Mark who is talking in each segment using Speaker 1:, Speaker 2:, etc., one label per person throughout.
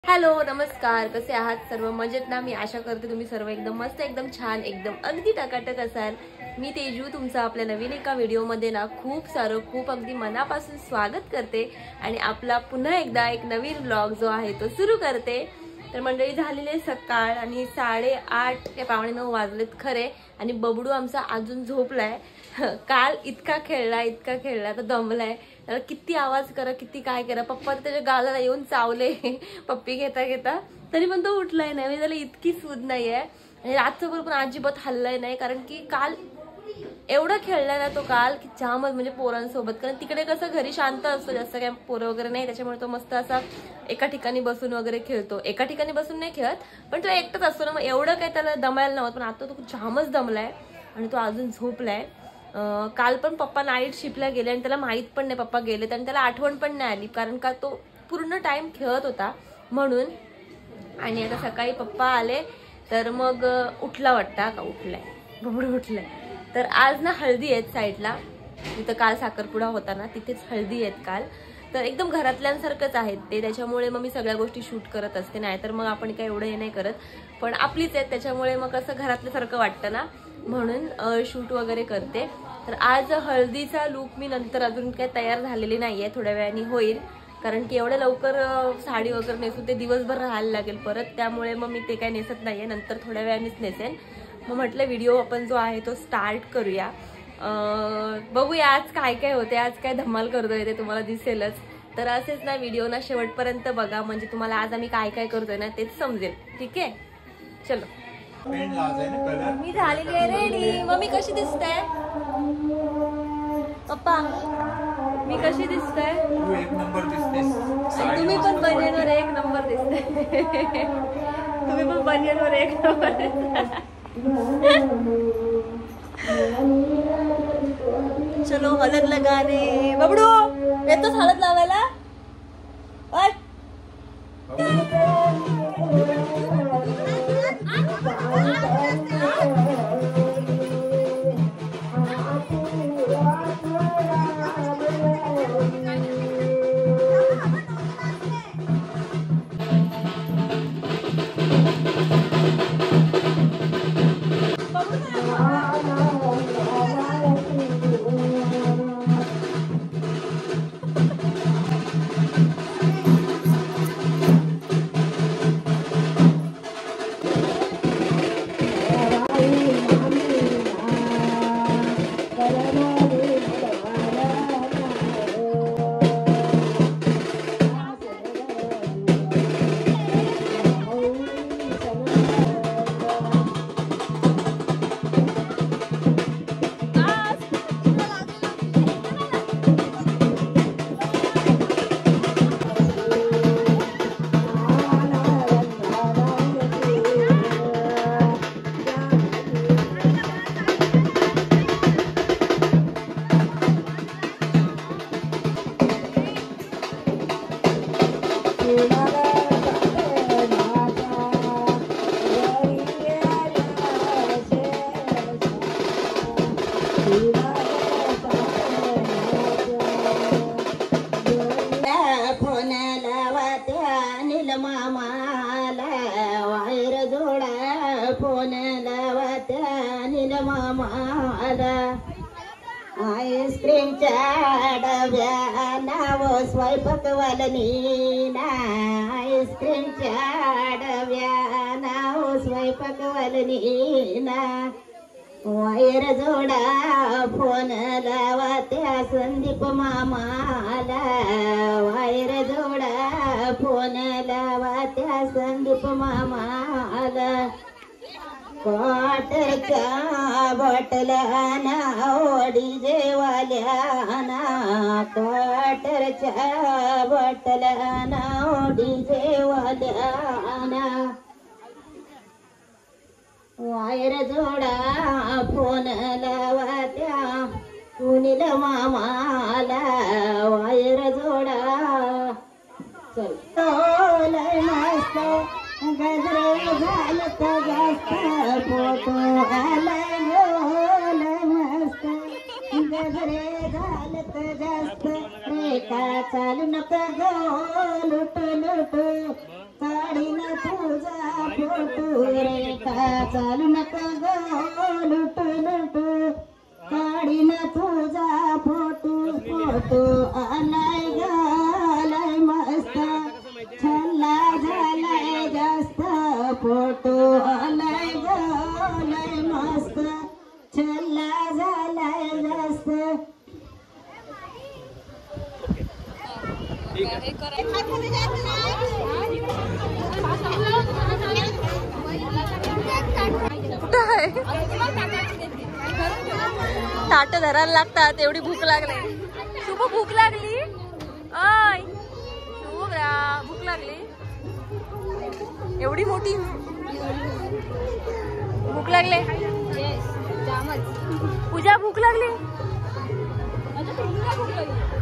Speaker 1: Hello नमस्कार, कसे आहात सर्व? मजेत ना? मी आशा करते तुम्ही सर्व एकदम मस्त, एकदम छान, एकदम अगदी टकाटक असाल। मी तेजू तुमचं आपल्या नवीन एका व्हिडिओमध्ये ना खूप अगदी मनापासून स्वागत करते आणि आपला पुन्हा एकदा एक नवीन व्लॉग जो आहे तो सुरू करते। तर मंडळी झालेले सकाळ आणि 8:30 ते 8:45 वाजलेत खरे आणि बबडू आमचा अजून झोपलाय। काल इतका खेळला तर दमलाय। त्याला किती आवाज करा, किती काय करा, पप्पा त्याच्या गालाला येऊन चावले पप्पी घेता तरी पण तो उठलाय नाही। त्याला इतकी सूद नाहीये आणि रात्रभर पण अजिबात हल्लाय नाही, कारण की काल एवढा खेळलाय ना तो काल की जामच म्हणजे पोरांसोबत। कारण तिकडे कसं घरी शांत असतो, जास्त काय पोरं वगैरे नाही, त्याच्यामुळे तो मस्त असा एका ठिकाणी बसून वगैरे खेळतो। एका ठिकाणी बसून नाही खेळत, पण तो एकटाच असतो ना, मग एवढं काय त्याला दमायला नव्हतं। पण आता तो जामच दमलाय आणि तो अजून झोपलाय। काल पण पप्पा नाईट शिफ्टला गेले आणि त्याला माहित पण नाही पप्पा गेले आणि त्याला आठवण पण नाही आली, कारण का तो पूर्ण टाइम खेळत होता म्हणून। आणि आता सकाळी पप्पा आले तर मग उठला वाटता का उठलाय, बबडू उठलाय। तर आज ना हळदी आहेत साईडला, तिथं काल साखरपुडा होता ना तिथेच हळदी आहेत काल। तर एकदम घरातल्यांसारखंच आहेत ते, त्याच्यामुळे मग मी सगळ्या गोष्टी शूट करत असते, नाहीतर मग आपण काय एवढं हे नाही करत, पण आपलीच आहेत त्याच्यामुळे मग असं घरातल्यासारखं वाटतं ना, म्हणून शूट वगैरे करते। तर आज हळदीचा लुक मी नंतर अजून काही तयार झालेली नाहीये, थोड्या वेळाने होईल, कारण की एवढ्या लवकर साडी वगैरे नेसून ते दिवसभर राहायला लागेल परत, त्यामुळे मग मी ते काय नेसत नाहीये, नंतर थोड्या वेळानेच नेसेन। मग म्हटलं व्हिडिओ आपण जो आहे तो स्टार्ट करूया। बघूया आज काय काय होते, आज काय धमाल करतोय ते तुम्हाला दिसेलच। तर असेच ना व्हिडिओ ना शेवटपर्यंत बघा, म्हणजे तुम्हाला आज आम्ही काय काय करतोय ना तेच समजेल, ठीक आहे? चलो मी झालेली आहे रेडी। मम्मी कशी दिसते? पप्पा मी कशी दिसते?
Speaker 2: तू एक नंबर दिसतेस।
Speaker 1: तुम्ही पण बनियनवर एक नंबर दिसते तुम्ही पण बनियनवर एक नंबर दिसता। चलो हळद लगाने। बबडू येतोच हळद लावायला?
Speaker 3: आईस्क्रीमच्या डब्या नाव स्वयंपाकवालनी ना, आईस्क्रीमच्या डब्या नाव स्वयंपाकवालनी ना, वायर जोडा फोन लावा त्या संदीप मामाला, वायर जोडा फोन लावा त्या संदीप मामाला, क्वार्टरच्या बॉटलाना डीजे वाल्याना, क्वार्टरच्या बॉटलाना डीजे वाल्याना, वायर जोडा फोन लावा त्या सुनील मामाला, वायर जोडा। चल लय मस्त गजरे घालत जास्त फोटो आलाय लय मस्त गजरे घालत जास्त, रेखा चालू नका गो लुट लुट फोटो रेखा चालू नको गो लुटू लुटू काढीन तुझा फोटो आलाय गालाय मस्त छल्ला झालाय जास्त फोटो आलाय गालाय मस्त छल्ला झालाय जास्त.
Speaker 1: ताट धरायला लागतात एवढी भूक लागली. शुभ भूक लागली आय शुभ्रा भूक लागली एवढी मोठी भूक लागले. पूजा भूक लागली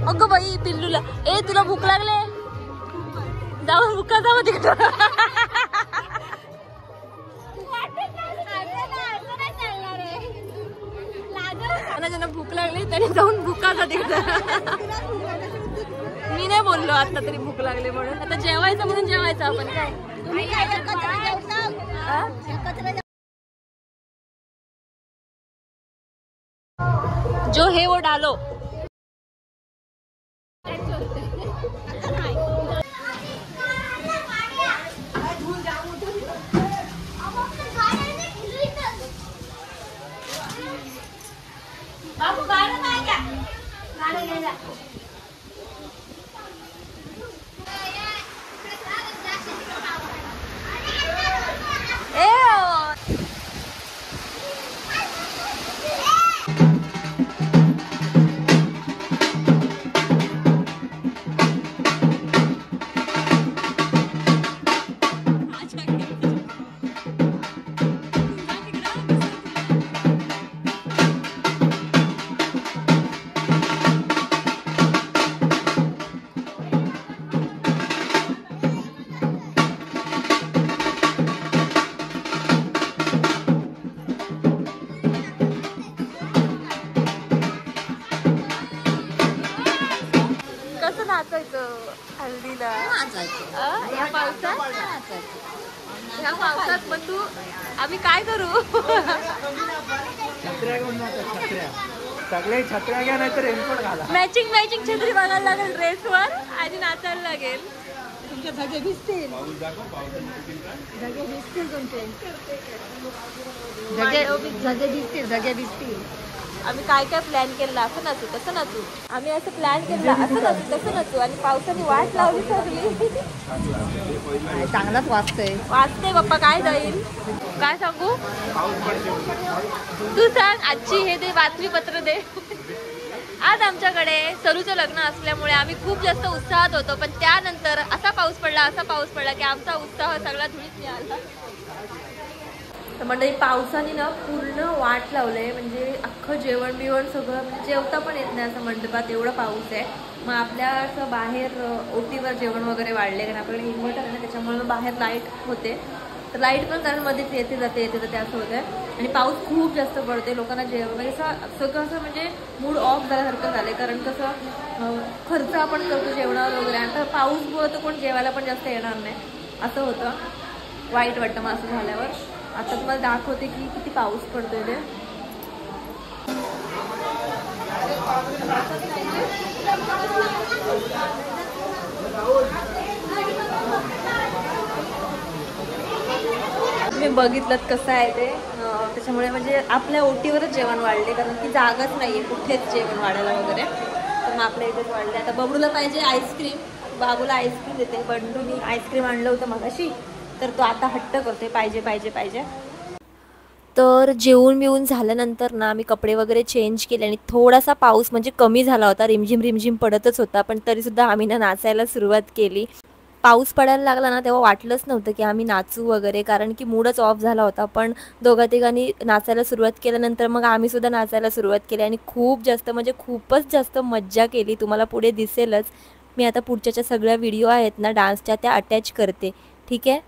Speaker 1: अगं बाई पिल्लूला. ए तुला भूक लागले जाऊ भूका जाऊ तिकडं. ज्यांना भूक लागली त्याने जाऊन भूका जा तिकडं. मी नाही बोललो आता तरी भूक लागली म्हणून. आता जेवायचं म्हणून जेवायचं आपण काय. जो है वो डालो. हल्दीला या पावसात मग तू आम्ही काय करू.
Speaker 2: सगळे छत्र्या घ्या नाही तर रेनकोट घाला.
Speaker 1: मॅचिंग छत्री बघायला लागेल ड्रेसवर आणि नाचायला लागेल. तुमचे धगे भिजतील धगे भिजतील. आम्ही काय काय प्लॅन केला असं नाचू तसं नाचू. आम्ही असं प्लॅन केला असं नाचू तसं नाचू आणि पावसाने वाट लावली सगळी.
Speaker 3: चांगलाच वाचतोय
Speaker 1: बाप्पा काय जाईल काय सांगू. तू सांग आजची हे दे बातमीपत्र दे. आज आमच्याकडे सरूचं लग्न असल्यामुळे आम्ही खूप जास्त उत्साहात होतो. पण त्यानंतर असा पाऊस पडला की आमचा उत्साह सगळा धुळीत मिळाला. तर मंडळी पावसाने ना पूर्ण वाट लावलंय. म्हणजे अख्खं जेवण बिवण सगळं जेवता पण येत नाही असं मंडपात एवढा पाऊस आहे. मग आपल्या असं बाहेर ओटीवर जेवण वगैरे वाढले कारण आपल्याकडे इन्व्हर्टर आहे ना त्याच्यामुळे बाहेर लाईट होते. तर लाईट पण कारण मध्येच येते जाते असं होतं आहे. आणि पाऊस खूप जास्त पडते. लोकांना जेवण म्हणजे सगळं असं म्हणजे मूड ऑफ झाल्यासारखं झालं. कारण कसं खर्च आपण करतो जेवणावर वगैरे. आता पाऊसमुळं तर कोण जेवायला पण जास्त येणार नाही असं होतं. वाईट वाटतं मग असं झाल्यावर. आता तुम्हाला दाखवते की किती पाऊस पडतोय ते. तुम्ही बघितलं कसं आहे ते. त्याच्यामुळे म्हणजे आपल्या ओटीवरच जेवण वाढले कारण की जागाच नाहीये कुठेच जेवण वाढायला वगैरे. तर मग आपल्या इथेच वाढले. आता बबलूला पाहिजे आईस्क्रीम. बाबूला आईस्क्रीम देते. बंडूनी आईस्क्रीम आणलं होतं मगाशी तर तो आता हट्ट करते पाहिजे. तर जेवून बिवून झाल्यानंतर ना आम्ही कपडे वगैरे चेंज केले आणि थोडासा पाऊस म्हणजे कमी झाला होता. रिमझिम पडतच होता पण तरीसुद्धा आम्ही ना नाचायला सुरुवात केली. पाऊस पडायला लागला ना तेव्हा वाटलंच नव्हतं की आम्ही नाचू वगैरे कारण की मूडच ऑफ झाला होता. पण दोघा तिघांनी नाचायला सुरुवात केल्यानंतर मग आम्ही सुद्धा नाचायला सुरुवात केली आणि खूप जास्त म्हणजे खूपच जास्त मज्जा केली. तुम्हाला पुढे दिसेलच. मी आता पुढच्या सगळ्या व्हिडिओ आहेत ना डान्सच्या त्या अटॅच करते. ठीक आहे.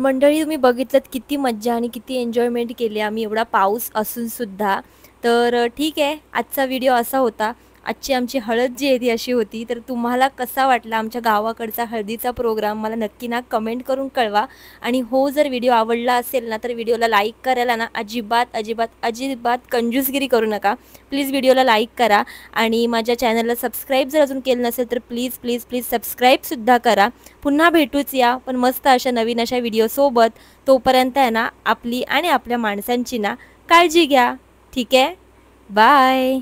Speaker 1: मंडळी तुम्ही बघितलं किती मज्जा आणि किती एन्जॉयमेंट केली आम्ही एवढा पाऊस असूनसुद्धा. तर ठीक आहे, आजचा व्हिडिओ असा होता. आजची आमची हळद जी आहे ती अशी होती. तर तुम्हाला कसा वाटला आमच्या गावाकडचा हळदीचा प्रोग्राम मला नक्की ना कमेंट करून कळवा. आणि हो, जर व्हिडिओ आवडला असेल ना तर व्हिडिओला लाईक करायला ना अजिबात अजिबात अजिबात कंजूसगिरी करू नका. प्लीज व्हिडिओला लाईक करा आणि माझ्या चॅनलला सबस्क्राईब जर अजून केलं नसेल तर प्लीज प्लीज प्लीज सबस्क्राईबसुद्धा करा. पुन्हा भेटूच या पण मस्त अशा नवीन अशा व्हिडिओसोबत. तोपर्यंत आहे ना आपली आणि आपल्या माणसांची ना काळजी घ्या. ठीक आहे, बाय.